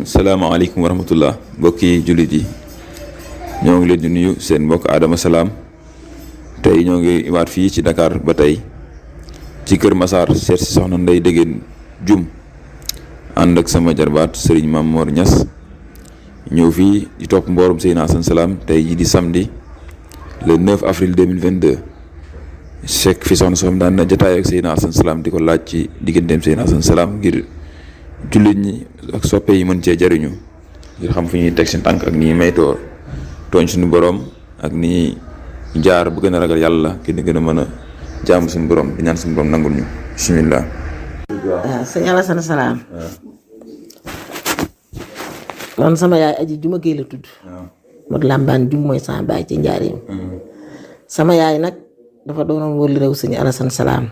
salaamaaleykum wa rahmatullah mbokki jullit yi ñoo ngi leen di nuyu seen mbokk Adama Salam tey ñoo ngi imaat fii ci Dakar ba tey ci Kër Massar seet si soxna Ndeye Degene Dioum ànd ak sama jarbaat Serigne Mame Mor Niass ñëw fii di topp mboorum Seydina Assane Salam tey ji di samedi le 9 avril 2022 fekk fi soxna soxna daan na jotaay ak Seydina Assane Salam di ko laaj ci digganteem Seydina Assane Salam ngir jullit ñi ak soppe yi mën cee jariñu ngir xam fu ñuy teg seen tànk ak ni maytoo tooñ suñu borom ak ni jaar bu gën a ragal yàlla ki di gën a mën a jaamu suñu borom di ñaan suñu borom nangul ñu bismillah. waaw sëñ Alassane Salam man sama yaay aji juma géey la tudd mag làmbaan jum mooy sama baay ci njaareem sama yaay nag dafa doonoon wëli réew sëñ Alassane Salam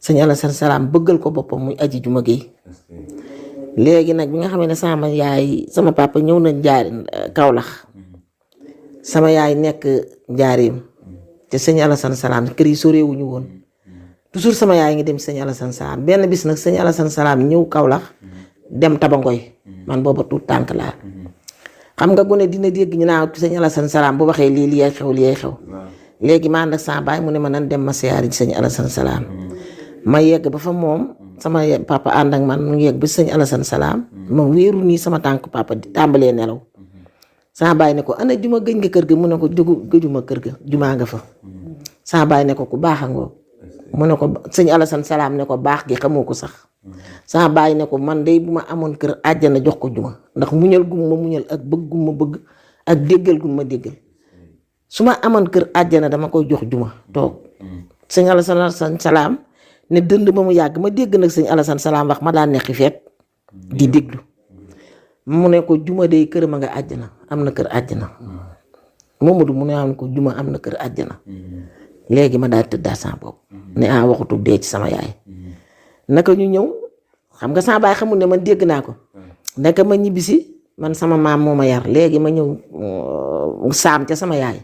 sëñ Alassane Salam bëggal ko boppam muy aji juma géey léegi nag bi nga xam ne sama yaay sama papa ñëw na Kaolack sama yaay nekk njaareem te sëñ Alassane Salam kër yi soreewuñu woon toujours sama yaay ngi dem sëñ Alassane Salam benn bis nag sëñ Alassane Salam ñëw Kaolack dem Tabangoy man booba tuut tànk laa xam nga gone dina dégg ñu naan sëñ Alassane Salam bu waxee lii li xew léegi ma ànd ak sama baay mu ne ma nan dem ma siyaari sëñ Alassane Salam ma yegg ba fa moom sama papa ànd ak man mu ngi yegg ba sëñ Alassane Salam ma wéeru nii sama tànk papa di tàmbalee nelaw sama baay ne ko ana juma gëj nga kër ga mu ne ko gëjuma kër ga jumaa nga fa sama baay ne ko ku baax a ngoo mu ne ko sëñ Alassane Salam ne ko baax gi xamoo ko sax sama baay ne ko man de bu ma amoon kër àjjana jox ko juma ndax muñal gum ma muñal ak bëgg gum ma bëgg ak déggal gum ma déggal su ma amoon kër àjjana dama koy jox juma toog sëñ Alassane Salam ne dënd ba mu yàgg ma dégg nag sëñ Alassane Salam wax ma daan neexi feet di déglu mu ne ko juma de kër ma nga àjjana am na kër àjjana Momadou mu ne am ko juma am na kër àjjana léegi ma daal tëddaa sama bopp ne waxutu dee ci sama yaay naka ñu ñëw xam nga sama baay xamul ne man dégg naa ko naka ma ñibbisi man sama maam moo ma yar léegi ma ñëw saam ca sama yaay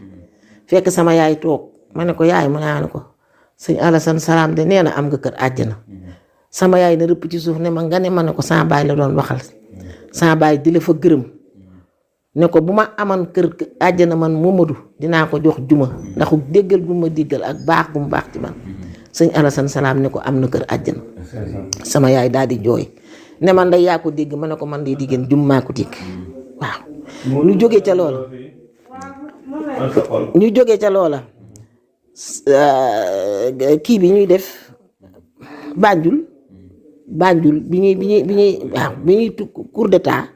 fekk sama yaay toog ma ne ko yaay mu ne ko sëñ Alassane Salam de nee na am nga kër àjjana sama yaay na rëpp ci suuf ne ma nga ne ma ne ko sama baay la doon waxal sama baay di la fa gërëm ne ko bu ma aman kër àjjana man Momadou dinaa ko jox juma ndax déggal gu ma déggal ak baax gu mu baax ci man sëñ Alassane Salam ne ko am na kër àjjana sama yaay daal di jooy ne man day yaa ko dégg ma ne ko man de diggéen jum maa ko dégg waaw ñu jógee ca loola kii bi ñuy def Banjul bi ñuy cour d'état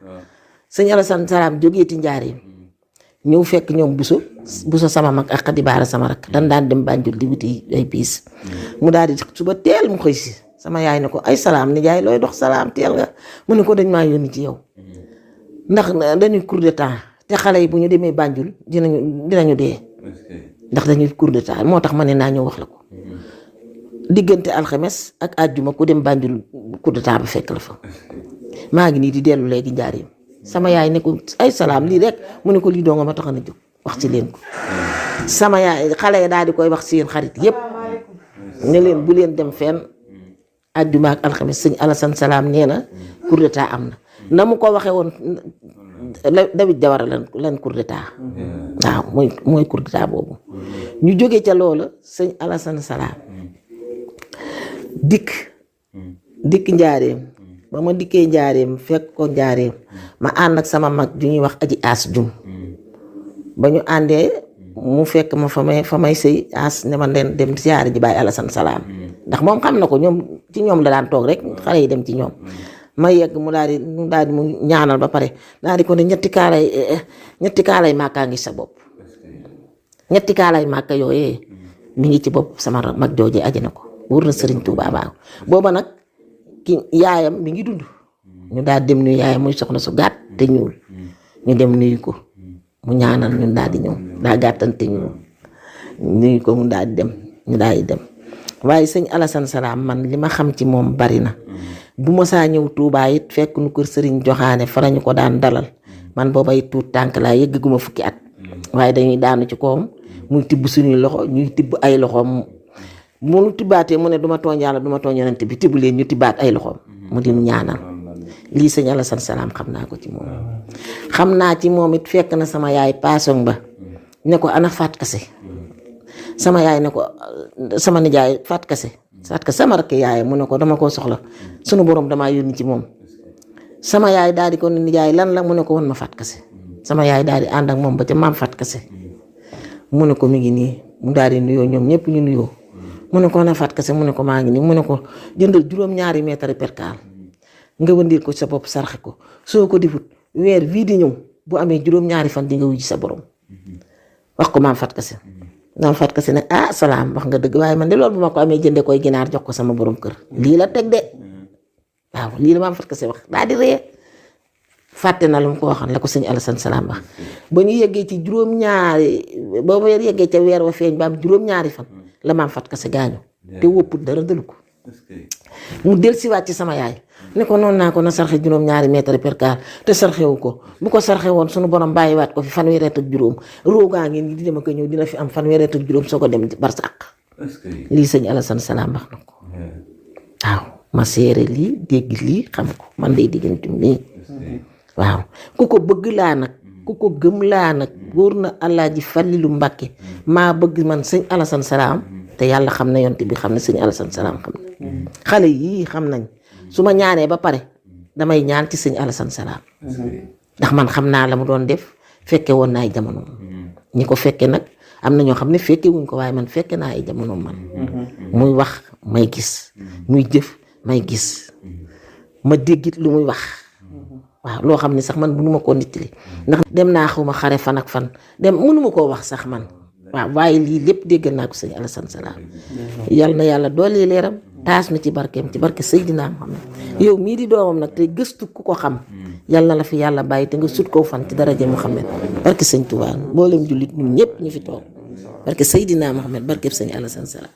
sëñ Alassane Salam jógeeti njaareem ñëw fekk ñoom buso sama mag ak Xadi Baara sama rak dan daan dem Banjul di wuti ay piis mu daal di suba teel mu xëy si sama yaay ne ko ay Salam ni jaay looy dox Salam teel nga mu ne ko dañ maa yónni ci yow ndax dañuy cour d'état te xale yi bu ñu demee Banjul dinañu dee ndax dañuy cour d'état moo tax ma ne naa ñëw wax la ko diggante alxames ak àjjuma ku dem Banjul cour d'état ba fekk la fa maa ngi nii di dellu léegi njaareem sama yaay ne ko ay Salam lii rek mu ne ko lii doo nga ma tax na jóg wax ci leen ko sama yaay xale yi daal di koy wax seen xarit yépp ne leen bu leen dem fenn àjjuma ak alxames sëñ Alassane Salam nee na cour d'état am na mu ko waxee woon David Jawara lan cour d'état waaw mooy cour d'état boobu ñu jógee ca loola sëñ Alassane Salam dikk njaareem ba ma dikkee njaareem fekk ko njaareem ma ànd ak sama mag ju ñuy wax aji As Jum ba ñu àndee mu fekk ma fa may sëy As ne ma leen dem siyaare ji Baay Alassane Salam ndax moom xam na ko ñoom ci ñoom la daan toog rek xale yi dem ci ñoom ma yegg mu daal di mu ñaanal ba pare daal di ko ne ñetti kaalay màkkaa ngi sa bopp ñetti kaalay màkka yooyee mi ngi ci bopp sama mag joojee aji na ko wóor na Sëriñ Tuubaa baax booba nag ki yaayam mi ngi dund ñu daal dem nuyu yaayam muy soxna su gàtt te ñuul ñu dem nuyu ko mu ñaanal ñun daal di ñëw daa gàttante ñuul nuyu ko mu daal di dem ñu daal di dem waaye sëñ Alassane Salam man li ma xam ci moom bari na bu ma saa ñëw Touba it fekk nu kër Sëriñ Joxaane fa lañu ko daan dalal man booba it tuut tànk laa yëgguma fukki at waaye dañuy daanu ci kawam muy tibb suñuy loxo ñuy tibb ay loxoom mu tibbaatee mu ne duma tooñ yàlla duma tooñ yonent bi tibb leen ñu tibbaat ay loxoom mu di ñaanal lii sëñ Alassane Salam xam naa ko ci moom. xam naa ci moom it fekk na sama yaay paasong ba ne ko ana Faat Kase sama yaay ne ko sama nijaay Faat Kase sama rakk yaay mu ne ko dama koo soxla sunu borom damaa yónni ci moom. sama yaay daal di ko ne nijaay lan la mu ne ko won ma Faat Kase sama yaay daal di ànd ak moom ba ca maam Faat Kase mu ne ko mi ngi nii mu daal di nuyoo ñoom ñëpp ñu nuyoo mu ne ko ana Faat Kase mu ne ko maa ngi nii mu ne ko jëndal juróom-ñaari mètre perkaal nga wëndir ko sa bopp sarxe ko soo ko defut weer wii di ñëw bu amee juróom-ñaari fan di nga wuji sa borom wax ko maam Faat Kase maam Faat Kase ne Salaam wax nga dëgg waaye man de loolu bu ma ko amee jënde koy ginaar jox ko sama borom kër lii la teg de waaw lii la maam Faat Kase wax daal di ree fàtte na lu mu ko waxoon la ko sëñ Alassane Salam wax ba ñu yeggee ci juróom-ñaari ba weer yeggee ca weer wa feeñ ba am juróom-ñaari fan la maam Faat Kase gaañu te wópput dara dëlu ko mu del siwaat ci sama yaay ne ko noonu naa ko na sarxe juróom-ñaari mètre perkaal te sarxewu ko bu ko sarxe woon sunu borom bàyyiwaat ko fi fanweeri at ak juróom roogaa ngeen di dem ak ñëw dina fi am fanweeri at ak juróom soo ko dem barsàq lii sëñ Alassane Salam wax na ko waaw ma seere lii dégg lii xam ko man day diggantum nii waaw ku ko bëgg laa nag ku ko gëm laa nag góor na Alaaji Falilu Mbàkke maa bëgg man sëñ Alassane Salam te yàlla xam na yonte bi xam ne sëñ Alassane Salam xam na xale yii xam nañ su ma ñaanee ba pare damay ñaan ci sëñ Alassane Salam ndax man xam naa la mu doon def fekke woon naa ay jamono ñi ko fekke nag am na ñoo xam ne fekke wuñ ko waaye man fekke naa ay jamono man muy wax may gis muy jëf may gis ma déggit lu muy wax waaw loo xam ne sax man mënuma koo nittali ndax dem naa xaw ma xare fan ak fan dem mënuma koo wax sax man waaw waaye lii lépp déggal naa ko sëñ Alassane Salam yal na yàlla doole leeram taas na ci barkeem ci barke Seydina Muhammad yow mii di doomam nag te gëstu ku ko xam yal na la fi yàlla bàyyi te nga sut koo fan ci daraja Muhammad barke sëñ Tuubaa mboolem jullit ñun ñëpp ñu fi toog barke Seydina Muhammad barke sëñ Alassane Salam